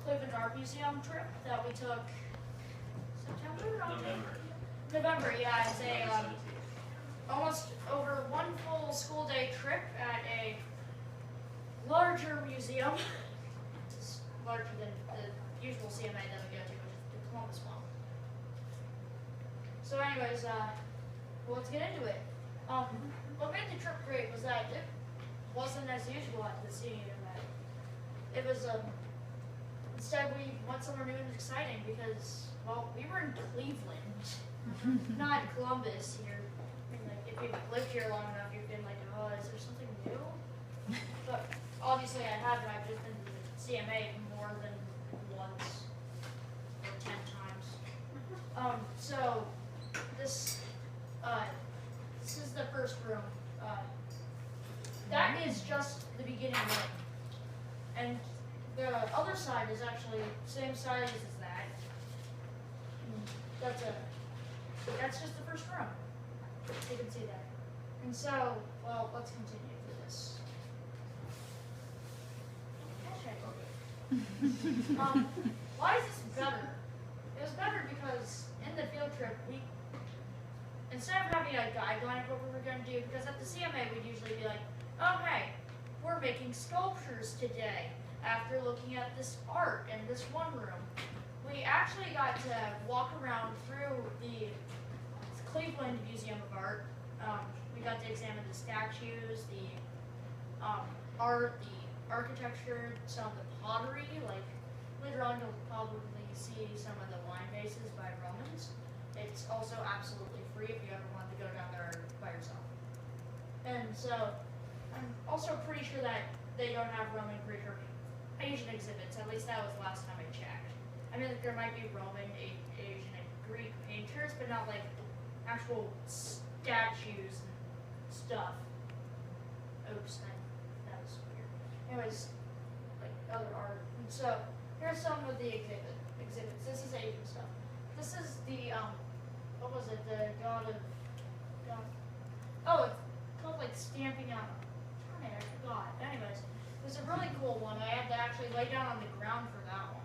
Cleveland Art Museum trip that we took September? November, yeah. It's a almost over one full school day trip at a larger museum. It's larger than the usual CMA that we go to, which is the Columbus one. So anyways, well, let's get into it. What made the trip great was that it wasn't as usual at the CMA. It was, instead we went somewhere new and exciting because, well, we were in Cleveland, not Columbus here. Like, if you've lived here long enough, you've been like, oh, is there something new? But obviously I haven't. I've just been to the CMA more than once or 10 times. So this is the first room. That is just the beginning room. And the other side is actually the same size as that. That's just the first room. You can see that. And so, well, let's continue through this. Why is this better? It was better because in the field trip, instead of having a guideline of what we were going to do, because at the CMA we'd usually be like, oh hey, we're making sculptures today after looking at this art in this one room. We actually got to walk around through the Cleveland Museum of Art. We got to examine the statues, the art, the architecture, some of the pottery. Like later on, you'll probably see some of the wine vases by Romans. It's also absolutely free if you ever want to go down there by yourself. And so, I'm also pretty sure that they don't have Roman, Greek, or Asian exhibits. At least that was the last time I checked. I mean, there might be Roman, Asian, and Greek painters, but not like actual statues and stuff. Oops, that was weird. Anyways, like other art. And so here's some of the exhibits. This is Asian stuff. This is the what was it? The god. Oh, it's called like stamping out. Darn it, I forgot. Anyways, there's a really cool one. I had to actually lay down on the ground for that one.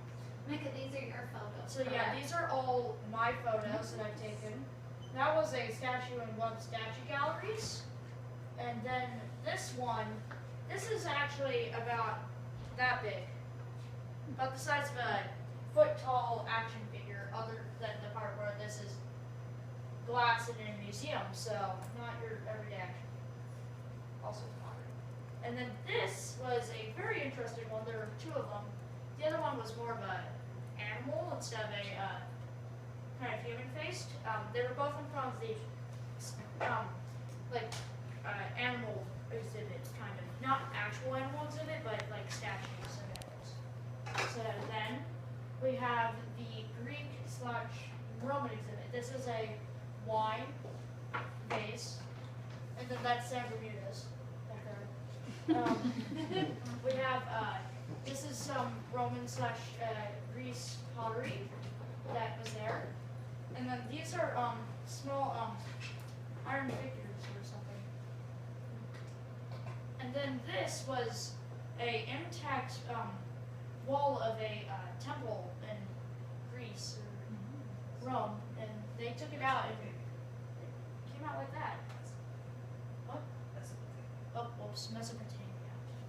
Micah, these are your photos. So yeah, these are all my photos that I've taken. That was a statue in one of the statue galleries. And then this one, this is actually about that big. About the size of a foot-tall action figure, other than the part where this is glass in a museum, so not your everyday action figure. Also pottery. And then this was a very interesting one. There were two of them. The other one was more of an animal instead of a kind of human-faced. They were both in front of the animal exhibit, kind of. Not actual animal exhibit, but like statues of animals. So then we have the Greek/Roman exhibit. This is a wine vase, and then that's San Bermuda's. We have this is some Roman/Greece pottery that was there, and then these are small iron figures or something. And then this was a intact wall of a temple in Greece or Rome, and they took it out and it came out like that. What? Oh, whoops, Mesopotamia.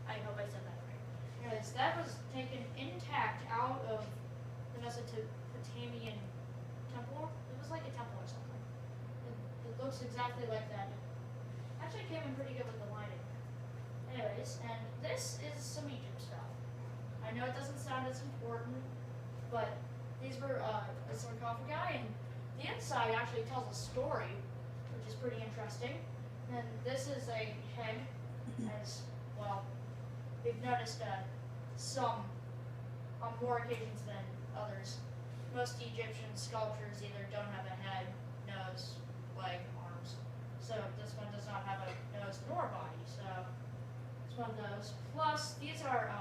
I hope I said that right. Anyways, that was taken intact out of the Mesopotamian temple. It was like a temple or something. It looks exactly like that. Actually came in pretty good with the lighting. Anyways, and this is some Egypt stuff. I know it doesn't sound as important, but these were a sarcophagi, and the inside actually tells a story, which is pretty interesting. And this is a head, as well. We've noticed some on more occasions than others. Most Egyptian sculptures either don't have a head, nose, leg, arms. So this one does not have a nose nor body. So it's one of those. Plus, these are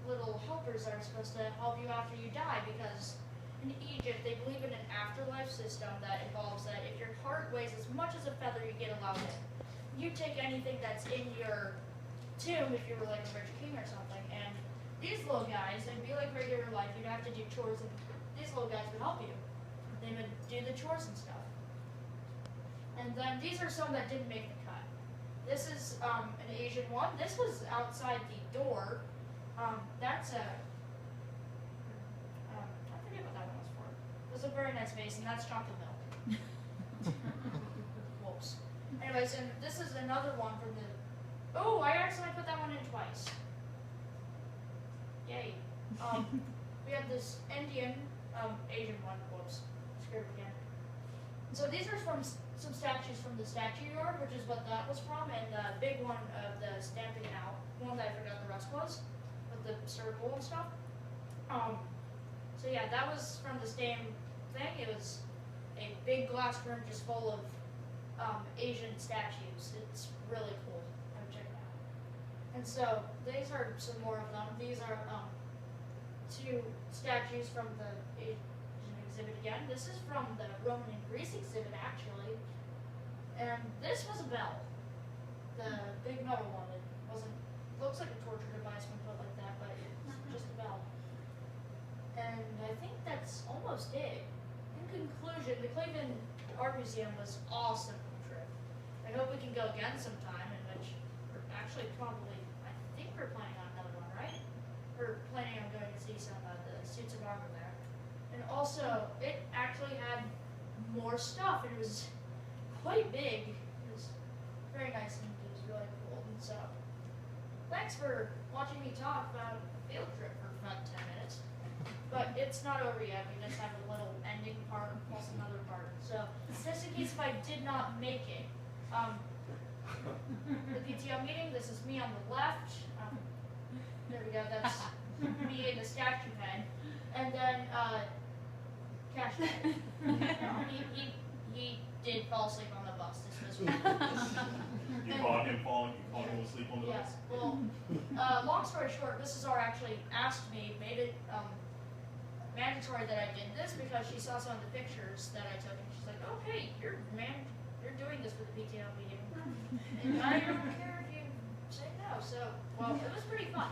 little helpers that are supposed to help you after you die, because in Egypt they believe in an afterlife system that involves that if your heart weighs as much as a feather, you get allowed in. You take anything that's in your tomb if you were like a rich king or something, and these little guys, they'd be like regular life, you'd have to do chores, and these little guys would help you. They would do the chores and stuff. And then these are some that didn't make the cut. This is an Asian one. This was outside the door. That's a, I forget what that one was for. It was a very nice vase, and that's chocolate milk. Whoops. Anyways, and this is another one from the, oh, I accidentally put that one in twice. Yay. We have this Indian, Asian one, whoops, screwed again. So these are from some statues from the statue yard, which is what that was from, and the big one of the stamping it out, one that I forgot the rest was, with the circle and stuff. So yeah, that was from the same thing. It was a big glass room just full of Asian statues. It's really cool. I would check it out. And so these are some more of them. These are two statues from the Asian exhibit again. This is from the Roman and Greece exhibit actually. And this was a bell. The big metal one. It wasn't, looks like a torture device when put like that, but it's just a bell. And I think that's almost it. In conclusion, the Cleveland Art Museum was awesome trip. I hope we can go again sometime, in which we're actually probably, I think we're planning on another one, right? We're planning on going to see some of the suits of armor there. And also, it actually had more stuff. It was quite big. It was very nice and it was really cool. And so, thanks for watching me talk about a field trip for a fun 10 minutes. But it's not over yet. We just have a little ending part plus another part. So just in case if I did not make it, the PTO meeting, this is me on the left. There we go. That's me in the statue head. And then Cash Head. He did fall asleep on the bus. This was You caught him falling, you caught him asleep on the yes. bus? Well, long story short, Mrs. R actually asked me, made it mandatory that I did this because she saw some of the pictures that I took, and she's like, "Okay, you're doing this for the PTO meeting, and I don't care if you say no." So, well, it was pretty fun.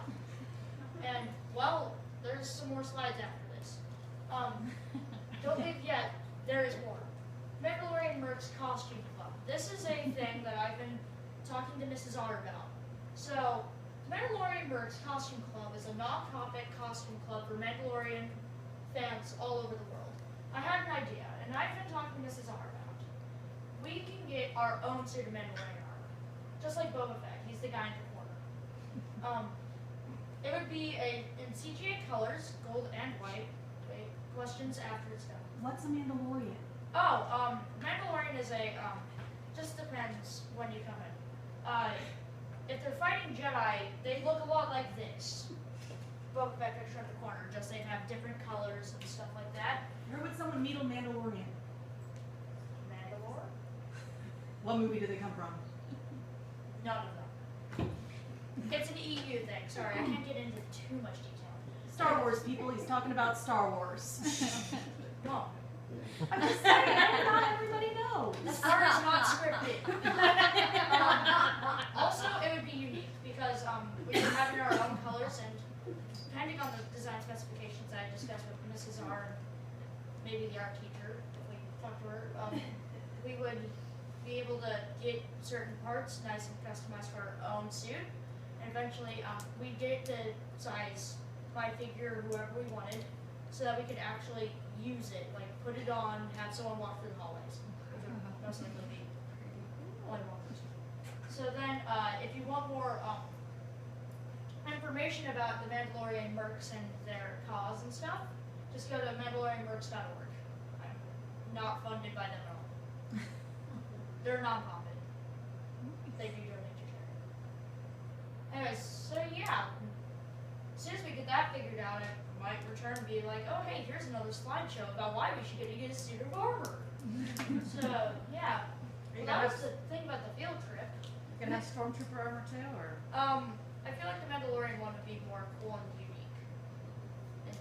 And well, there's some more slides after this. Don't leave yet. There is more. Mandalorian Mercs Costume Club. This is a thing that I've been talking to Mrs. R about. So, Mandalorian Mercs Costume Club is a non-profit costume club for Mandalorian fans all over the world. I had an idea, and I've been talking to Mrs. R about. We can get our own suit of Mandalorian armor, just like Boba Fett. He's the guy in the corner. It would be in CGI colors, gold and white. Wait, questions after it's done. What's a Mandalorian? Oh, Mandalorian is a just depends when you come in. If they're fighting Jedi, they look a lot like this. Boba Fett picture in the corner, just they have different colors and stuff like that. Where would someone meet a Mandalorian? Mandalore? What movie do they come from? None of them. It's an EU thing. Sorry, I can't get into too much detail. Star Wars, people. He's talking about Star Wars. No. I'm just saying, not everybody knows. Star is not scripted. Also, it would be unique because we are having our own colors, and depending on the design specifications I discussed with Mrs. R, and maybe the art teacher, if we talk to her, we would be able to get certain parts nice and customized for our own suit. And eventually, we get the size by figure, whoever we wanted, so that we could actually use it, like put it on, have someone walk through the hallways, which would most likely be only one person. So then, if you want more information about the Mandalorian Mercs and their cause and stuff, just go to mandalorianmercs.org. I'm not funded by them at all. They're non-profit. They do donate to charity. Anyways, so yeah, as soon as we get that figured out, I might return and be like, oh hey, here's another slideshow about why we should get a suit of armor. So yeah, well, that was the thing about the field trip. You gonna have Stormtrooper armor too, or? I feel like the Mandalorian one would be more cool and